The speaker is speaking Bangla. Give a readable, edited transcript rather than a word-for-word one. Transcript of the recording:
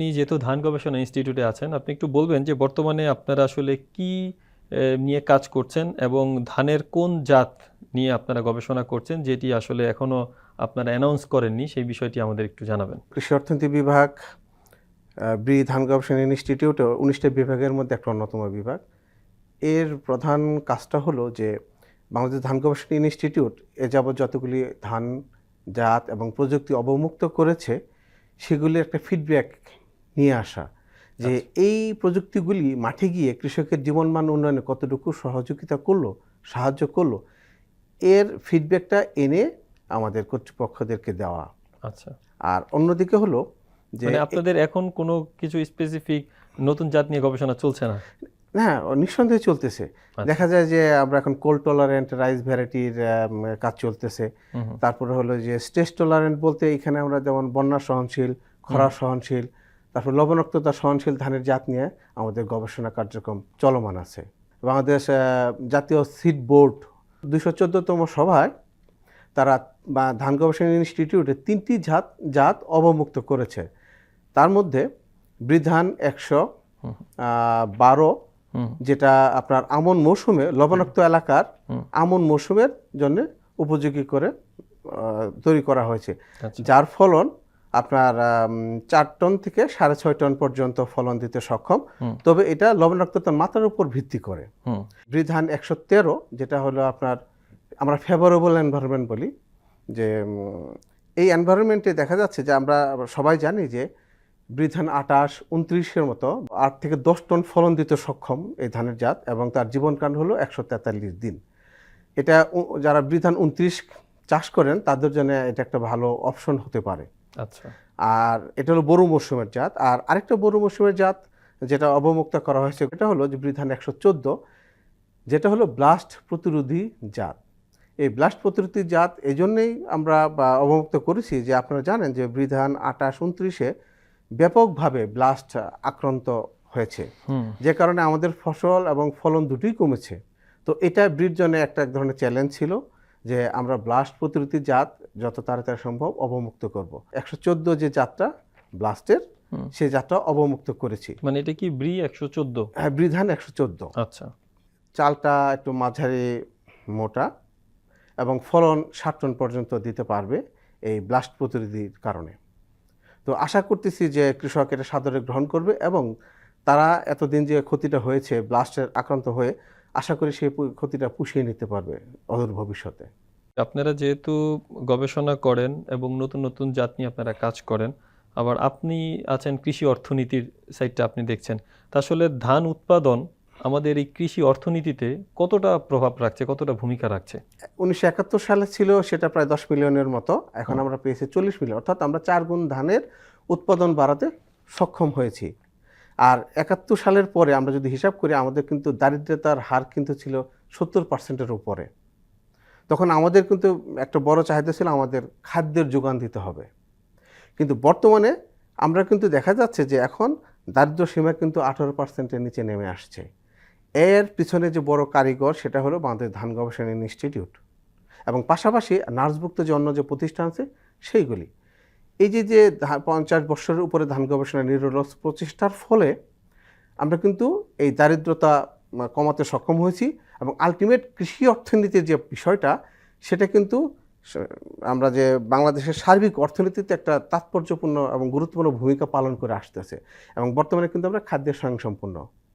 আপনি যেহেতু ধান গবেষণা ইনস্টিটিউটে আছেন, আপনি একটু বলবেন যে বর্তমানে আপনারা আসলে কি নিয়ে কাজ করছেন এবং ধানের কোন জাত নিয়ে আপনারা গবেষণা করছেন যেটি আসলে এখনো আপনারা অ্যানাউন্স করেননি, সেই বিষয়টি আমাদের একটু জানাবেন। কৃষি অর্থনীতি বিভাগ ধান গবেষণা ইনস্টিটিউটও 19টা বিভাগের মধ্যে একটা অন্যতম বিভাগ। এর প্রধান কাজটা হলো যে বাংলাদেশ ধান গবেষণা ইনস্টিটিউট এ যাবৎ যতগুলি ধান জাত এবং প্রযুক্তি অবমুক্ত করেছে সেগুলির একটা ফিডব্যাক নিয়ে আসা, যে এই প্রযুক্তিগুলি মাঠে গিয়ে কৃষকের জীবনমান উন্নয়নে কতটুকু সহযোগিতা করলো, সাহায্য করলো, এর ফিডব্যাকটা এনে আমাদের কর্তৃপক্ষদেরকে দেওয়া। আচ্ছা, আর অন্যদিকে হলো যে মানে আপনাদের এখন কোনো কিছু স্পেসিফিক নতুন জাত নিয়ে গবেষণা চলছে না? হ্যাঁ, নিঃসন্দেহে চলতেছে। দেখা যায় যে আমরা এখন কোল্ড টলারেন্ট রাইস ভ্যারাইটির কাজ চলতেছে। তারপরে হলো যে স্ট্রেস টলারেন্ট বলতে এখানে আমরা যেমন বন্যা সহনশীল, খরা সহনশীল, তারপর লবণাক্ততা সহনশীল ধানের জাত নিয়ে আমাদের গবেষণা কার্যক্রম চলমান আছে। বাংলাদেশ জাতীয় সিড বোর্ড 214তম সভায় তারা ধান গবেষণা ইনস্টিটিউটে 3টি জাত অবমুক্ত করেছে। তার মধ্যে বৃধান 112, যেটা আপনার আমন মৌসুমে লবণাক্ত এলাকার আমন মৌসুমের জন্য উপযোগী করে তৈরি করা হয়েছে, যার ফলন আপনার 4 টন থেকে 6.5 টন পর্যন্ত ফলন দিতে সক্ষম। তবে এটা লবণাক্ততার মাত্রার উপর ভিত্তি করে। বৃধান 113, যেটা হলো আপনার আমরা ফেভারেবল এনভায়রনমেন্ট বলি, যে এই এনভায়রনমেন্টে দেখা যাচ্ছে যে আমরা সবাই জানি যে বৃধান 28, 29-এর মতো 8 থেকে 10 টন ফলন দিতে সক্ষম এই ধানের জাত, এবং তার জীবনকাল হলো 143 দিন। এটা যারা বৃধান 29 চাষ করেন তাদের জন্য এটা একটা ভালো অপশন হতে পারে। আচ্ছা, আর এটা হলো বড় মৌসুমের জাত। আর আরেকটা বড় মৌসুমের জাত যেটা অবমুক্ত করা হয়েছে এটা হলো যে বৃধান 114, যেটা হলো ব্লাস্ট প্রতিরোধী জাত। এই ব্লাস্ট প্রতিরোধী জাত এই জন্যেই আমরা অবমুক্ত করেছি যে আপনারা জানেন যে বৃধান 28, 29-এ ব্যাপকভাবে ব্লাস্ট আক্রান্ত হয়েছে, যে কারণে আমাদের ফসল এবং ফলন দুটোই কমেছে। তো এটা ব্রিড জন্য এক ধরনের চ্যালেঞ্জ ছিল যে আমরা ব্লাস্ট প্রতিরোধী জাত যত তাড়াতাড়ি সম্ভব অবমুক্ত করব। 114 যে জাতটা ব্লাস্টের, সেই জাতটা অবমুক্ত করেছি। মানে এটা কি ব্রি 114? হ্যাঁ, বৃধান 114। আচ্ছা, চালটা একটু মাঝারি মোটা এবং ফলন 60 টন পর্যন্ত দিতে পারবে এই ব্লাস্ট প্রতিরোধীর কারণে। তো আশা করতেছি যে কৃষক এটা সাদরে গ্রহণ করবে এবং তারা এতদিন যে ক্ষতিটা হয়েছে ব্লাস্টের আক্রান্ত হয়ে, আশা করি সেই ক্ষতিটা পুষিয়ে নিতে পারবে অদূর ভবিষ্যতে। আপনারা যেহেতু গবেষণা করেন এবং নতুন নতুন জাত নিয়ে আপনারা কাজ করেন, আবার আপনি আছেন কৃষি অর্থনীতির সাইডটা আপনি দেখছেন, তা আসলে ধান উৎপাদন আমাদের এই কৃষি অর্থনীতিতে কতটা প্রভাব রাখছে, কতটা ভূমিকা রাখছে? 1971 সালে ছিল সেটা প্রায় 10 মিলিয়নের মতো, এখন আমরা পেয়েছি 40 মিলিয়ন, অর্থাৎ আমরা 4 গুণ ধানের উৎপাদন বাড়াতে সক্ষম হয়েছি। আর 71 সালের পরে আমরা যদি হিসাব করি আমাদের কিন্তু দারিদ্রতার হার কিন্তু ছিল 70%-এর উপরে। তখন আমাদের কিন্তু একটা বড় চাহিদা ছিল আমাদের খাদ্যের যোগান দিতে হবে। কিন্তু বর্তমানে আমরা কিন্তু দেখা যাচ্ছে যে এখন দারিদ্র্য সীমা কিন্তু 18%-এর নিচে নেমে আসছে। এর পিছনে যে বড় কারিগর সেটা হলো বাংলাদেশ ধান গবেষণা ইনস্টিটিউট এবং পাশাপাশি নার্সভুক্ত যে অন্য যে প্রতিষ্ঠান আছে সেইগুলি। এই যে 50 বছরের উপরে ধান গবেষণা নিরলস প্রচেষ্টার ফলে আমরা কিন্তু এই দারিদ্রতা কমাতে সক্ষম হয়েছি এবং আলটিমেট কৃষি অর্থনীতির যে বিষয়টা সেটা কিন্তু আমরা যে বাংলাদেশের সার্বিক অর্থনীতিতে একটা তাৎপর্যপূর্ণ এবং গুরুত্বপূর্ণ ভূমিকা পালন করে আসতেছে এবং বর্তমানে কিন্তু আমরা খাদ্যের স্বয়ংসম্পূর্ণ।